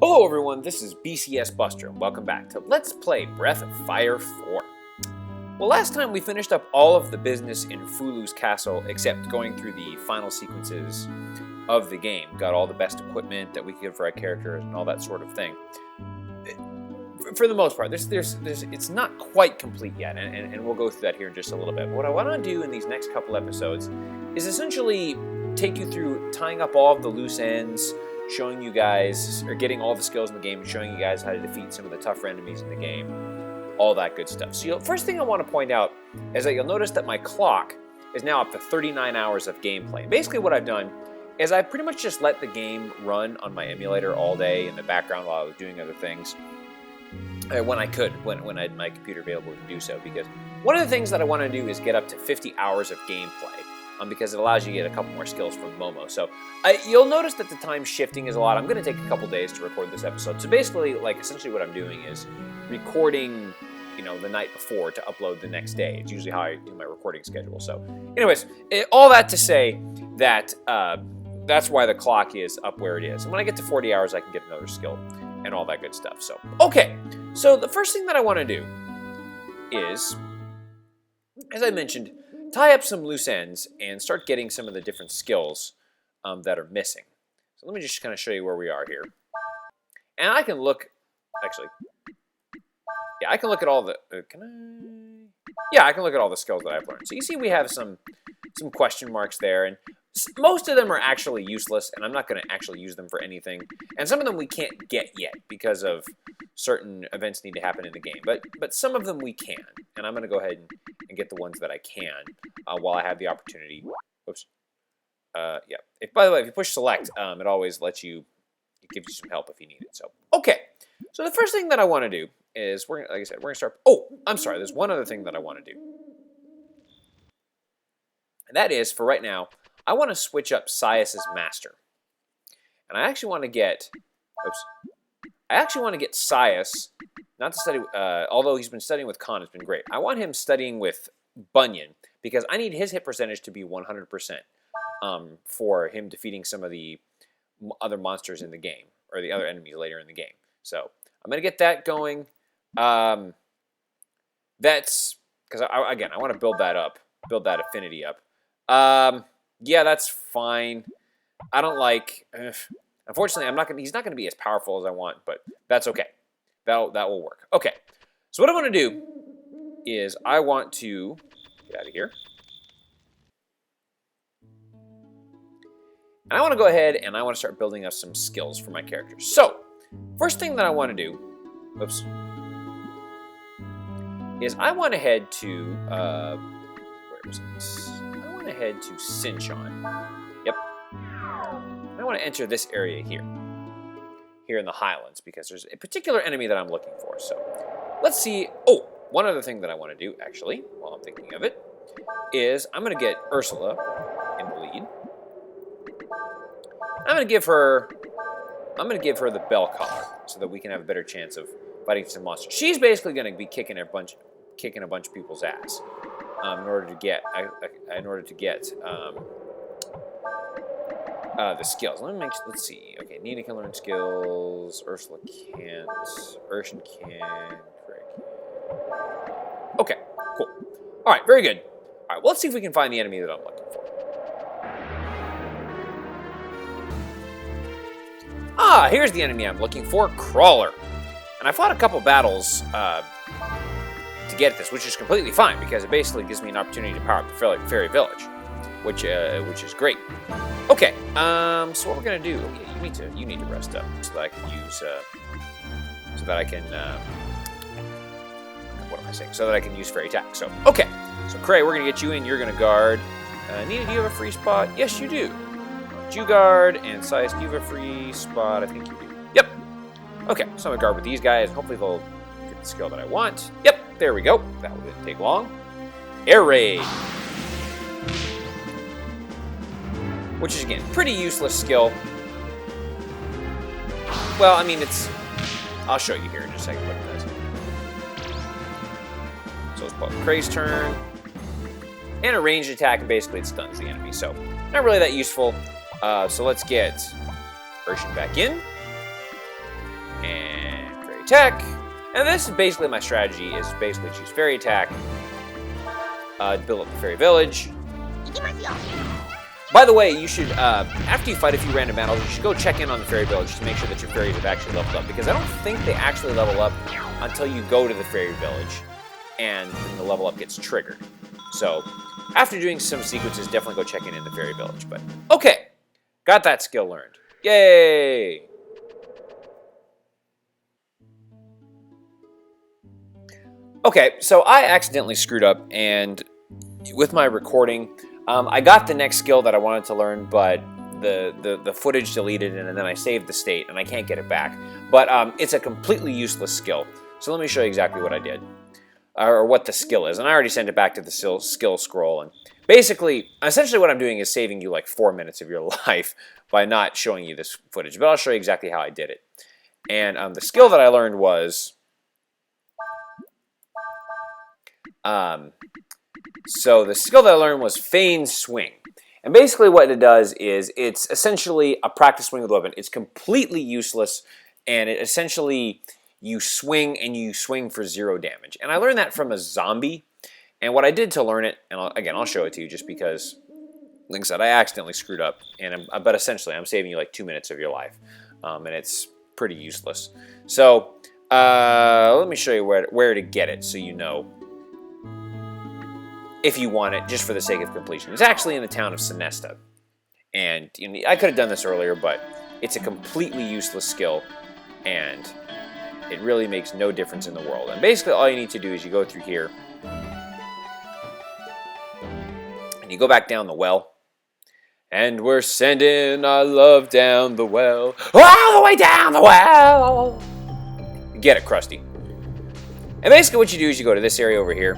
Hello everyone, this is BCS Buster, and welcome back to Let's Play Breath of Fire 4. Well, last time we finished up all of the business in Fulu's castle, except going through the final sequences of the game. Got all the best equipment that we could for our characters and all that sort of thing. For the most part, it's not quite complete yet, and we'll go through that here in just a little bit. But what I want to do in these next couple episodes is essentially take you through tying up all of the loose ends, showing you guys, or getting all the skills in the game, and showing you guys how to defeat some of the tougher enemies in the game, all that good stuff. So first thing I want to point out is that you'll notice that my clock is now up to 39 hours of gameplay. Basically what I've done is I pretty much just let the game run on my emulator all day in the background while I was doing other things, when I could, when I had my computer available to do so, because one of the things that I want to do is get up to 50 hours of gameplay. Because it allows you to get a couple more skills from Momo. So you'll notice that the time shifting is a lot. I'm going to take a couple days to record this episode. So basically, essentially what I'm doing is recording, the night before to upload the next day. It's usually how I do my recording schedule. So anyways, all that to say that that's why the clock is up where it is. And when I get to 40 hours, I can get another skill and all that good stuff. So, okay. So the first thing that I want to do is, as I mentioned, tie up some loose ends and start getting some of the different skills that are missing. So let me just kind of show you where we are here. And I can look, actually, yeah, I can look at all the, Yeah, I can look at all the skills that I've learned. So you see we have some question marks there, and most of them are actually useless, and I'm not going to actually use them for anything. And some of them we can't get yet because of certain events need to happen in the game. But some of them we can, and I'm going to go ahead and get the ones that I can while I have the opportunity. Oops. Yeah. By the way, if you push select, it always lets you, it gives you some help if you need it. So, okay. So the first thing that I want to do is, like I said, we're going to start. Oh, I'm sorry. There's one other thing that I want to do. And that is, for right now, I want to switch up Sias's master. And I actually want to get, Sias, not to study, although he's been studying with Khan, it's been great. I want him studying with Bunyan, because I need his hit percentage to be 100% for him defeating some of the other monsters in the game, or the other enemies later in the game. So I'm going to get that going. That's, because I want to build that up, build that affinity up. Yeah, that's fine. I don't like, unfortunately, he's not going to be as powerful as I want, but that's okay. That will work. Okay, so what I want to do is I want to get out of here. And I want to go ahead and I want to start building up some skills for my characters. So, first thing that I want to do, is I want to head to, where is it? I want to head to Sinchon. Yep. I want to enter this area here in the Highlands, because there's a particular enemy that I'm looking for. So let's see. Oh, one other thing that I want to do, actually, while I'm thinking of it, is I'm going to get Ursula in the lead. I'm going to give her the bell collar so that we can have a better chance of fighting some monsters. She's basically going to be kicking a bunch of people's ass in order to get the skills. Let's see. Okay, Nina can learn skills. Ursula can't. Urshan can. Craig can. Okay, cool. All right, very good. All right, well, let's see if we can find the enemy that I'm looking for. Ah, here's the enemy I'm looking for, Crawler. And I fought a couple battles to get this, which is completely fine, because it basically gives me an opportunity to power up the fairy village, which is great. Okay, so what we're gonna do? Okay, you need to rest up so that I can use what am I saying? So that I can use fairy attack. So okay, so Cray, we're gonna get you in. You're gonna guard. Nina, do you have a free spot? Yes, you do. You guard, and Sias, do you have a free spot? I think you do. Yep. Okay, so I'm gonna guard with these guys. Hopefully they'll get the skill that I want. Yep, there we go. That didn't take long. Air raid. Which is, again, pretty useless skill. Well, I mean, I'll show you here in just a second what it does. So let's pull up Cray's turn. And a ranged attack, and basically it stuns the enemy. So, not really that useful. So let's get Urshan back in. attack. And this is basically my strategy, is basically choose fairy attack, build up the fairy village. By the way, you should, after you fight a few random battles, you should go check in on the fairy village to make sure that your fairies have actually leveled up, because I don't think they actually level up until you go to the fairy village and then the level up gets triggered. So, after doing some sequences, definitely go check in the fairy village. But, okay, got that skill learned. Yay! Okay, so I accidentally screwed up, and with my recording, I got the next skill that I wanted to learn, but the footage deleted, and then I saved the state, and I can't get it back. But it's a completely useless skill. So let me show you exactly what I did, or what the skill is. And I already sent it back to the skill scroll. And basically, essentially what I'm doing is saving you like 4 minutes of your life by not showing you this footage. But I'll show you exactly how I did it. And the skill that I learned was... So the skill that I learned was Feign swing. And basically what it does is it's essentially a practice swing with a weapon. It's completely useless, and it essentially, you swing and you swing for 0 damage. And I learned that from a zombie. And what I did to learn it, and I'll show it to you just because, like I said, I accidentally screwed up. But essentially, I'm saving you like 2 minutes of your life. And it's pretty useless. So let me show you where to get it so you know. If you want it, just for the sake of completion. It's actually in the town of Sinesta. And I could have done this earlier, but it's a completely useless skill, and it really makes no difference in the world. And basically all you need to do is you go through here, and you go back down the well, and we're sending our love down the well, all the way down the well. Get it, Krusty. And basically what you do is you go to this area over here,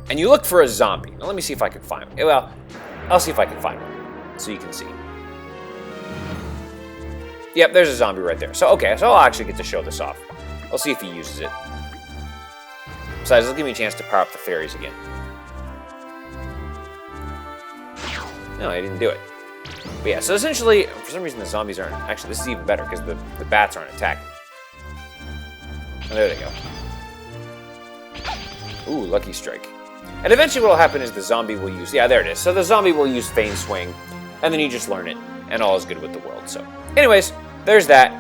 and you look for a zombie. Now let me see if I can find one. Well, I'll see if I can find one, so you can see. Yep, there's a zombie right there. So, okay, so I'll actually get to show this off. I'll see if he uses it. Besides, it'll give me a chance to power up the fairies again. No, I didn't do it. But yeah, so essentially, for some reason the zombies aren't... Actually, this is even better, because the bats aren't attacking. Oh, there they go. Ooh, lucky strike. And eventually what will happen is the zombie will use... Yeah, there it is. So the zombie will use Feign swing, and then you just learn it, and all is good with the world. So, anyways, there's that.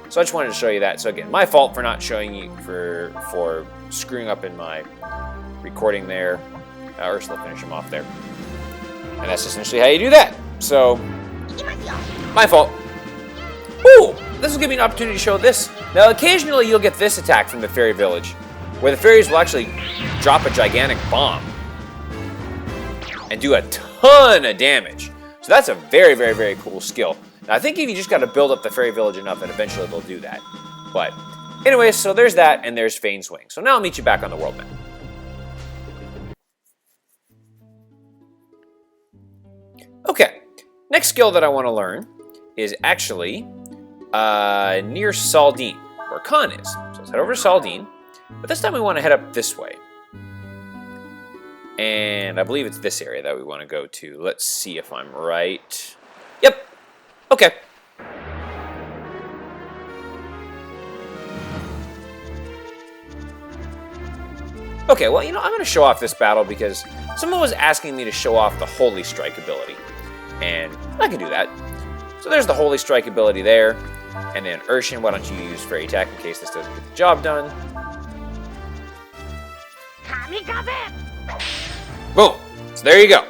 So I just wanted to show you that. So again, my fault for not showing you, for screwing up in my recording there. Ursula, finish him off there. And that's essentially how you do that. So, my fault. Ooh, this will give me an opportunity to show this. Now, occasionally you'll get this attack from the fairy village, where the fairies will actually drop a gigantic bomb and do a ton of damage. So that's a very, very, very cool skill. Now, I think if you just got to build up the fairy village enough, that eventually they'll do that. But anyways, so there's that, and there's Feign swing. So now I'll meet you back on the world map. Okay, next skill that I want to learn is actually near Saldine, where Khan is. So let's head over to Saldine. But this time we want to head up this way. And I believe it's this area that we want to go to. Let's see if I'm right. Yep. Okay. Okay, well, I'm going to show off this battle because someone was asking me to show off the Holy Strike ability. And I can do that. So there's the Holy Strike ability there. And then Urshan, why don't you use Fairy Attack in case this doesn't get the job done. Boom! So there you go.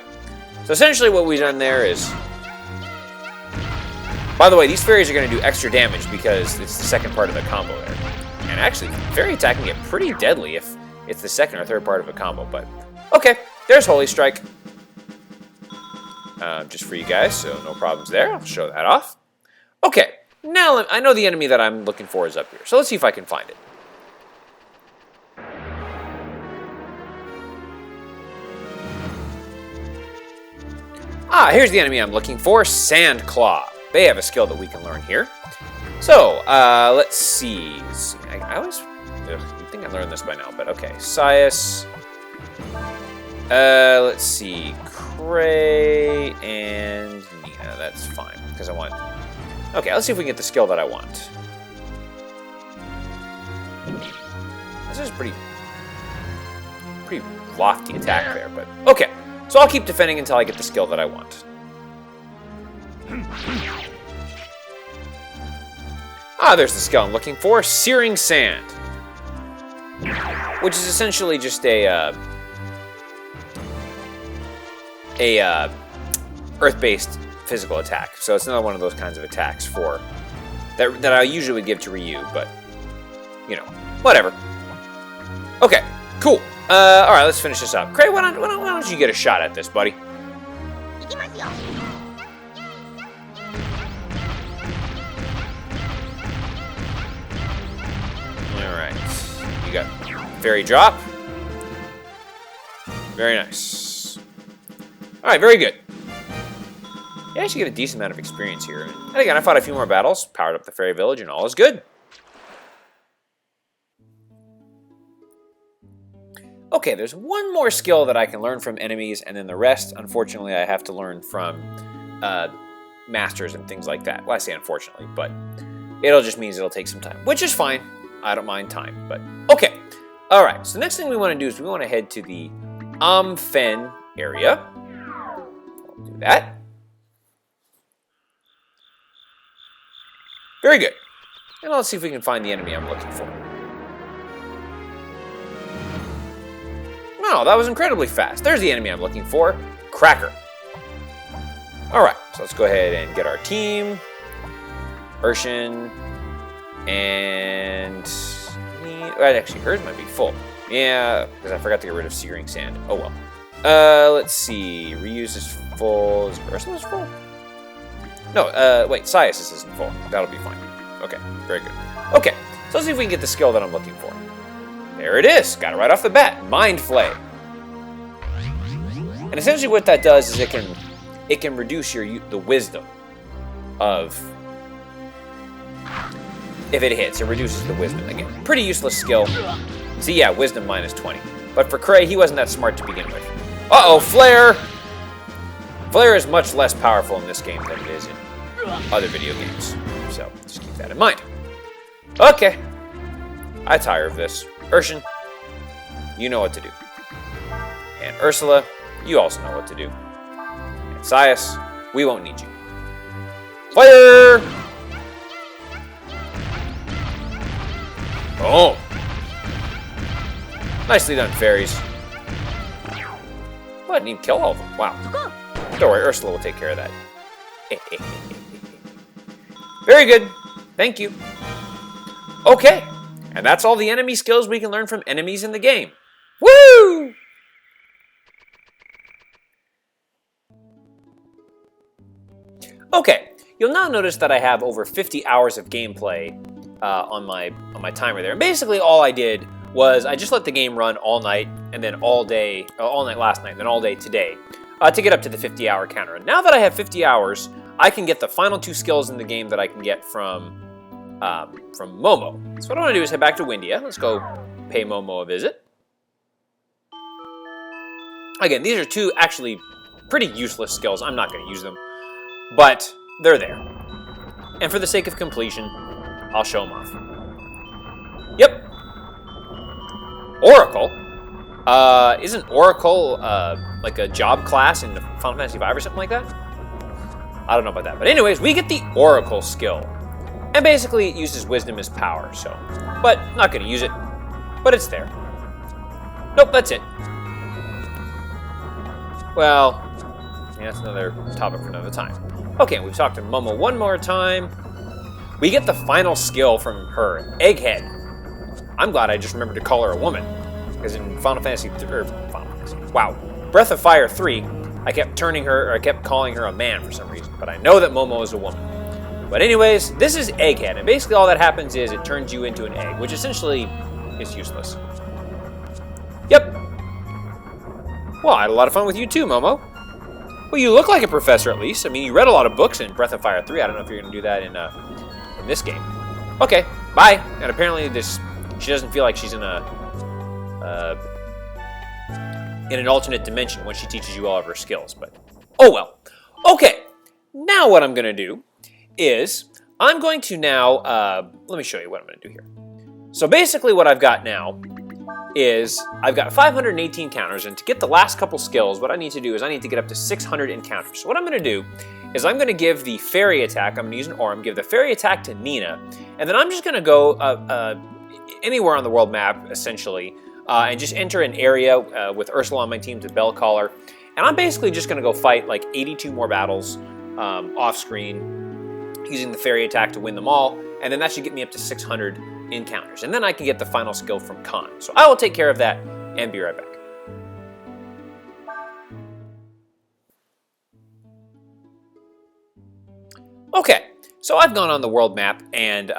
So essentially what we've done there is... By the way, these fairies are going to do extra damage because it's the second part of the combo there. And actually, Fairy Attack can get pretty deadly if it's the second or third part of a combo. But, okay, there's Holy Strike. Just for you guys, so no problems there. I'll show that off. Okay, now I know the enemy that I'm looking for is up here. So let's see if I can find it. Ah, here's the enemy I'm looking for, Sandclaw. They have a skill that we can learn here. So, let's see. I always... Ugh, you'd think I learned this by now, but okay. Sias. Let's see. Cray and Nina. That's fine, because I want... Okay, let's see if we can get the skill that I want. This is pretty lofty attack there, but okay. So I'll keep defending until I get the skill that I want. Ah, there's the skill I'm looking for. Searing Sand. Which is essentially just a earth-based physical attack. So it's another one of those kinds of attacks for that I usually would give to Ryu, but you know, whatever. Okay, cool. All right, let's finish this up. Cray, why don't you get a shot at this, buddy? All right, you got Fairy Drop. Very nice. All right, very good. You actually get a decent amount of experience here. And again, I fought a few more battles, powered up the Fairy Village, and all is good. Okay, there's one more skill that I can learn from enemies, and then the rest, unfortunately, I have to learn from masters and things like that. Well, I say unfortunately, but it'll just means it'll take some time, which is fine. I don't mind time, but okay. All right, so the next thing we want to do is we want to head to the Fen area. We'll do that. Very good. And let's see if we can find the enemy I'm looking for. Wow, that was incredibly fast. There's the enemy I'm looking for. Cracker. Alright, so let's go ahead and get our team. Urshin. And... actually, hers might be full. Yeah, because I forgot to get rid of Searing Sand. Oh well. Let's see. Reuse is full. Is Ursula's full? No, wait, Sias's isn't full. That'll be fine. Okay, very good. Okay, so let's see if we can get the skill that I'm looking for. There it is. Got it right off the bat. Mind Flay. And essentially what that does is it can reduce the wisdom of... If it hits, it reduces the wisdom. Again, pretty useless skill. See, yeah, wisdom minus 20. But for Cray, he wasn't that smart to begin with. Uh-oh, Flare! Flare is much less powerful in this game than it is in other video games. So, just keep that in mind. Okay. I tire of this. Urshin, you know what to do. And Ursula, you also know what to do. And Sias, we won't need you. Fire! Oh! Nicely done, fairies. Well, I didn't even kill all of them. Wow. Don't worry, Ursula will take care of that. Very good. Thank you. Okay. And that's all the enemy skills we can learn from enemies in the game. Woo! Okay. You'll now notice that I have over 50 hours of gameplay on my timer there. And basically all I did was I just let the game run all night and then all night last night and then all day today to get up to the 50-hour counter. And now that I have 50 hours, I can get the final 2 skills in the game that I can get from Momo. So what I want to do is head back to Windia. Let's go pay Momo a visit. Again, these are 2 actually pretty useless skills. I'm not going to use them, but they're there. And for the sake of completion, I'll show them off. Yep. Oracle? Isn't Oracle like a job class in Final Fantasy V or something like that? I don't know about that. But anyways, we get the Oracle skill. And basically it uses wisdom as power, so. But not going to use it. But it's there. Nope, that's it. Well, yeah, that's another topic for another time. Okay, we've talked to Momo one more time. We get the final skill from her, Egghead. I'm glad I just remembered to call her a woman. Because in Breath of Fire 3, I kept calling her a man for some reason. But I know that Momo is a woman. But anyways, this is Egghead. And basically all that happens is it turns you into an egg, which essentially is useless. Yep. Well, I had a lot of fun with you too, Momo. Well, you look like a professor at least. I mean, you read a lot of books in Breath of Fire 3. I don't know if you're going to do that in this game. Okay, bye. And apparently she doesn't feel like she's in an alternate dimension when she teaches you all of her skills. But, oh well. Okay, now what I'm going to do is I'm going to now, let me show you what I'm going to do here. So basically what I've got now is I've got 518 counters, and to get the last couple skills, what I need to do is I need to get up to 600 encounters. So what I'm going to do is I'm going to give the fairy attack, I'm going to use an orb, give the fairy attack to Nina, and then I'm just going to go anywhere on the world map, essentially, and just enter an area with Ursula on my team to bell caller, and I'm basically just going to go fight like 82 more battles off screen, using the fairy attack to win them all, and then that should get me up to 600 encounters, and then I can get the final skill from Khan. So I will take care of that and be right back. Okay, so I've gone on the world map and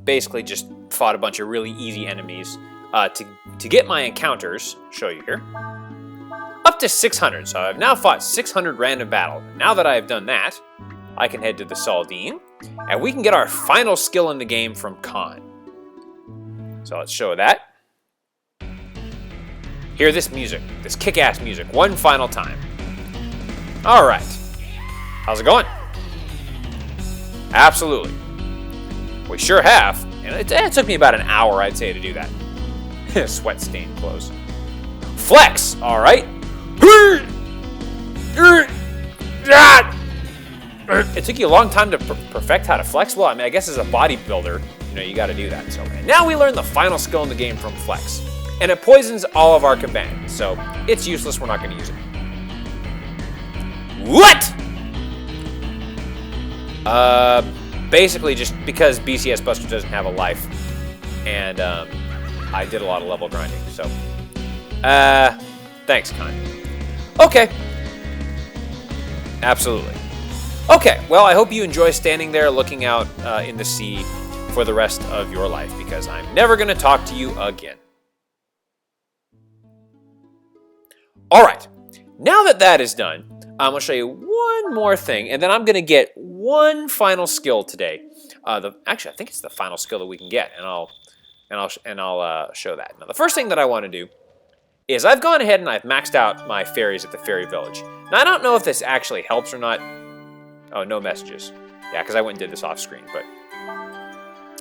basically just fought a bunch of really easy enemies to get my encounters, show you here, up to 600. So I've now fought 600 random battles. Now that I have done that, I can head to the Saldine, and we can get our final skill in the game from Khan. So let's show that. Hear this music, this kick-ass music, one final time. All right, how's it going? Absolutely. We sure have, and it took me about an hour, I'd say, to do that. Sweat-stained clothes. Flex, all right. It took you a long time to perfect how to flex? Well, I mean, I guess as a bodybuilder, you got to do that. So now we learn the final skill in the game from Flex. And it poisons all of our companions, so it's useless, we're not going to use it. What? Basically just because BCS Buster doesn't have a life, and I did a lot of level grinding, so thanks, Con. Okay. Absolutely. Okay, well, I hope you enjoy standing there looking out in the sea for the rest of your life, because I'm never going to talk to you again. All right, now that that is done, I'm going to show you one more thing, and then I'm going to get one final skill today. Actually, I think it's the final skill that we can get, and I'll show that. Now, the first thing that I want to do is I've gone ahead and I've maxed out my fairies at the fairy village. Now, I don't know if this actually helps or not. Oh, no messages. Yeah, because I went and did this off screen, but.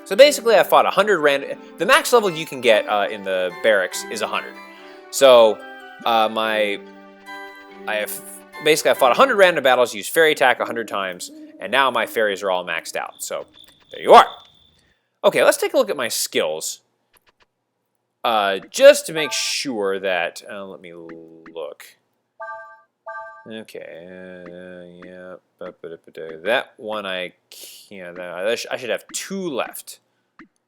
So basically, I fought 100 random. The max level you can get in the barracks is 100. So I fought 100 random battles, used fairy attack 100 times, and now my fairies are all maxed out. So there you are. Okay, let's take a look at my skills. Just to make sure that. Let me look. Okay, yeah, that one I can't, I should have 2 left.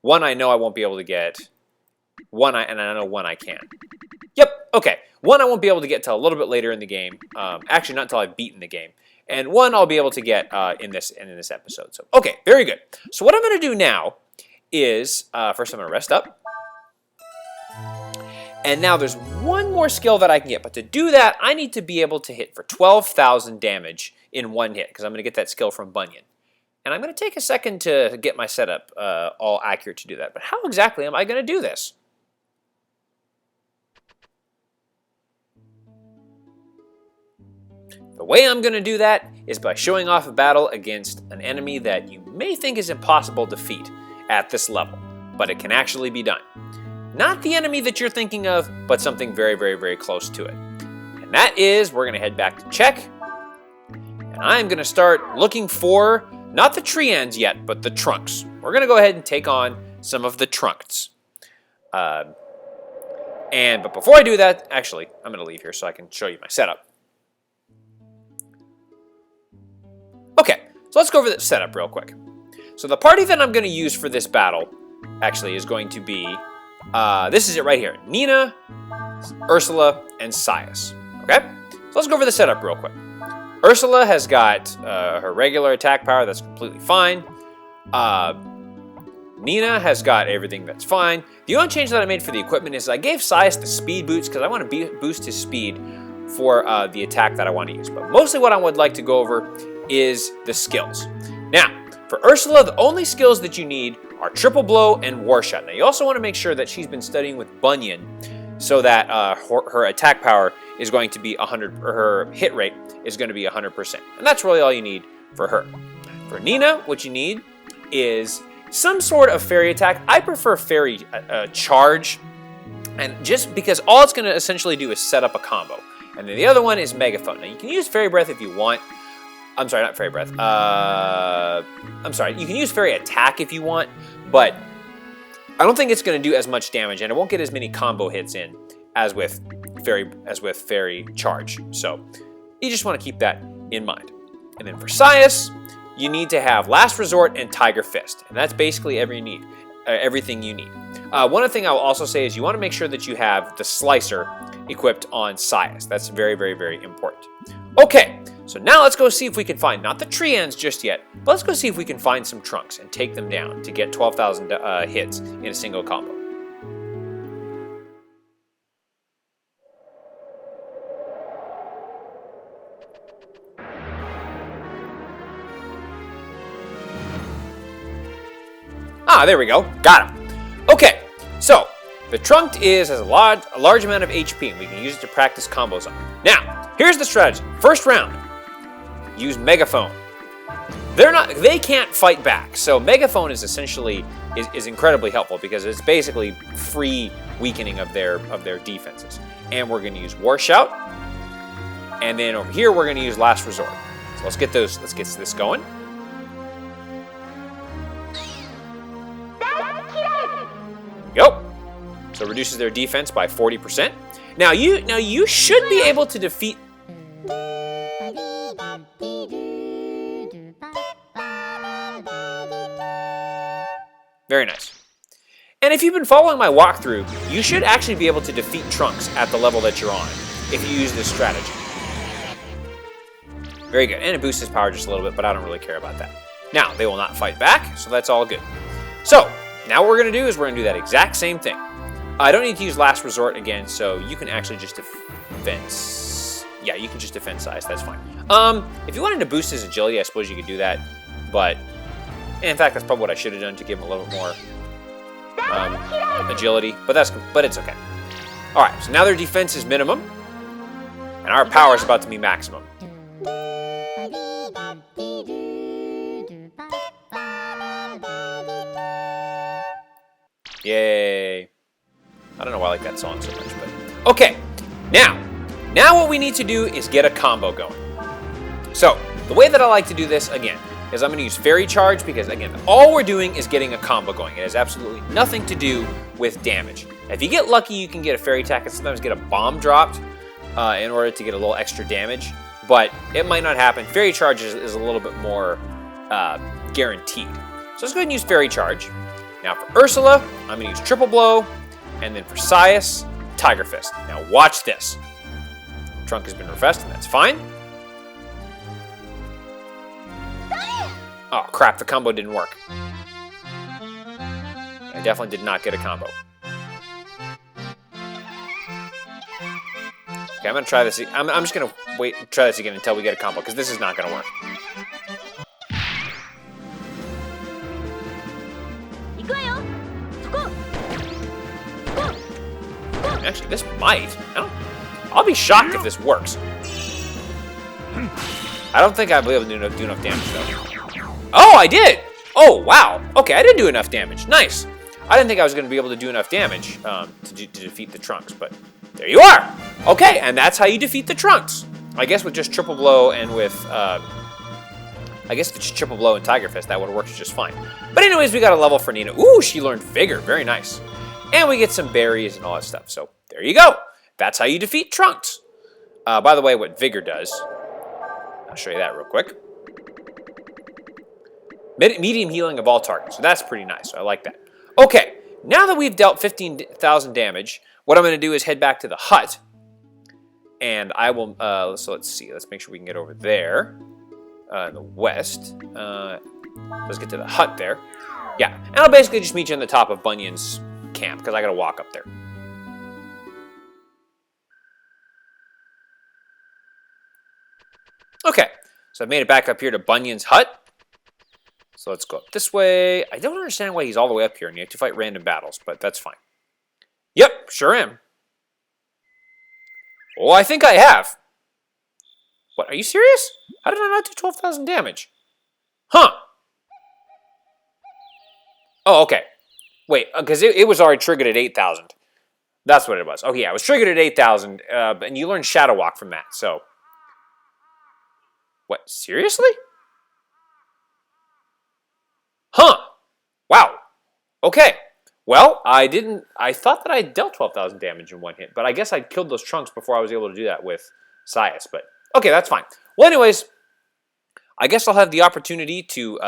One I know I won't be able to get, and I know one I can. Yep, okay, one I won't be able to get till a little bit later in the game, actually not until I've beaten the game, and one I'll be able to get in this episode. So, okay, very good. So what I'm going to do now is, first I'm going to rest up. And now there's one more skill that I can get, but to do that, I need to be able to hit for 12,000 damage in one hit, because I'm going to get that skill from Bunyan. And I'm going to take a second to get my setup all accurate to do that. But how exactly am I going to do this? The way I'm going to do that is by showing off a battle against an enemy that you may think is impossible to defeat at this level, but it can actually be done. Not the enemy that you're thinking of, but something very, very, very close to it. And that is, we're going to head back to Czech, and I'm going to start looking for, not the treants yet, but the trunks. We're going to go ahead and take on some of the trunks. But before I do that, actually, I'm going to leave here so I can show you my setup. Okay, so let's go over the setup real quick. So the party that I'm going to use for this battle, actually, is going to be... this is it right here. Nina, Ursula, and Sias. Okay? So let's go over the setup real quick. Ursula has got her regular attack power. That's completely fine. Nina has got everything that's fine. The only change that I made for the equipment is I gave Sias the speed boots because I want to boost his speed for the attack that I want to use. But mostly what I would like to go over is the skills. Now, for Ursula, the only skills that you need are Triple Blow and War Shot. Now, you also want to make sure that she's been studying with Bunyan so that her attack power is going to be 100, or her hit rate is going to be 100%. And that's really all you need for her. For Nina, what you need is some sort of fairy attack. I prefer fairy charge And just because all it's going to essentially do is set up a combo. And then the other one is Megaphone. Now, you can use Fairy Breath if you want. I'm sorry, not Fairy Breath. I'm sorry. You can use Fairy Attack if you want, but I don't think it's going to do as much damage, and it won't get as many combo hits in as with Fairy Charge. So you just want to keep that in mind. And then for Sias, you need to have Last Resort and Tiger Fist, and that's basically everything you need. One other thing I will also say is you want to make sure that you have the Slicer equipped on Sias. That's very, very, very important. Okay, so now let's go see if we can find, not the tree ends just yet, but let's go see if we can find some trunks and take them down to get 12,000 hits in a single combo. Ah, there we go. Got him. Okay, so the trunk has a large amount of HP, and we can use it to practice combos on. Now, here's the strategy. First round, use Megaphone. They can't fight back, so Megaphone is essentially is incredibly helpful because it's basically free weakening of their defenses. And we're going to use War Shout, and then over here we're going to use Last Resort. So let's get this going. Go. So it reduces their defense by 40%. Now you should be able to defeat. Very nice. And if you've been following my walkthrough, you should actually be able to defeat Trunks at the level that you're on if you use this strategy. Very good. And it boosts his power just a little bit, but I don't really care about that. Now, they will not fight back, so that's all good. So, now what we're going to do is we're going to do that exact same thing. I don't need to use Last Resort again, so you can actually just defense. Yeah, you can just defend Size. That's fine. If you wanted to boost his agility, I suppose you could do that. But, in fact, that's probably what I should have done to give him a little bit more agility. But it's okay. All right, so now their defense is minimum, and our power is about to be maximum. Yay. I don't know why I like that song so much, but... Okay, now what we need to do is get a combo going. So, the way that I like to do this, again, is I'm going to use Fairy Charge because, again, all we're doing is getting a combo going. It has absolutely nothing to do with damage. If you get lucky, you can get a Fairy Attack and sometimes get a Bomb dropped in order to get a little extra damage, but it might not happen. Fairy Charge is a little bit more guaranteed. So let's go ahead and use Fairy Charge. Now for Ursula, I'm going to use Triple Blow, and then for Sias, Tiger Fist. Now watch this. Trunk has been refreshed, and that's fine. Oh crap, the combo didn't work. I definitely did not get a combo. Okay, I'm going to try this. I'm just going to try this again until we get a combo, because this is not going to work. Actually, this might. I'll be shocked if this works. I don't think I'll be able to do enough damage, though. Oh, I did! Oh, wow. Okay, I did do enough damage. Nice. I didn't think I was going to be able to do enough damage to defeat the Trunks, but there you are. Okay, and that's how you defeat the Trunks. I guess with just Triple Blow and with... I guess if it's Triple Blow and Tiger Fist, that would have worked just fine. But anyways, we got a level for Nina. Ooh, she learned Vigor. Very nice. And we get some berries and all that stuff. So there you go. That's how you defeat Trunks. By the way, what Vigor does, I'll show you that real quick. Medium healing of all targets. So that's pretty nice. So I like that. Okay, now that we've dealt 15,000 damage, what I'm going to do is head back to the hut. And I will, so let's see. Let's make sure we can get over there in the west. Let's get to the hut there. Yeah, and I'll basically just meet you on the top of Bunyan's camp, because I got to walk up there. Okay, so I've made it back up here to Bunyan's hut. So let's go up this way. I don't understand why he's all the way up here, and you have to fight random battles, but that's fine. Yep, sure am. Oh, I think I have. What, are you serious? How did I not do 12,000 damage? Huh. Oh, okay. Wait, because it was already triggered at 8,000. That's what it was. Okay, yeah, I was triggered at 8,000, and you learned Shadow Walk from that, so... What, seriously? Huh. Wow. Okay. Well, I thought that I dealt 12,000 damage in one hit, but I guess I killed those trunks before I was able to do that with Sias, but okay, that's fine. Well, anyways, I guess I'll have the opportunity to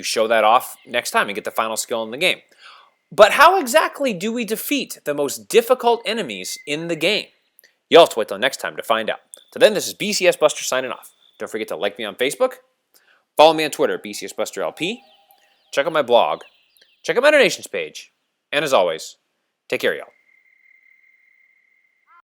show that off next time and get the final skill in the game. But how exactly do we defeat the most difficult enemies in the game? You'll have to wait till next time to find out. So then, this is BCS Buster signing off. Don't forget to like me on Facebook, follow me on Twitter, BCS Buster LP, check out my blog, check out my donations page, and as always, take care, y'all.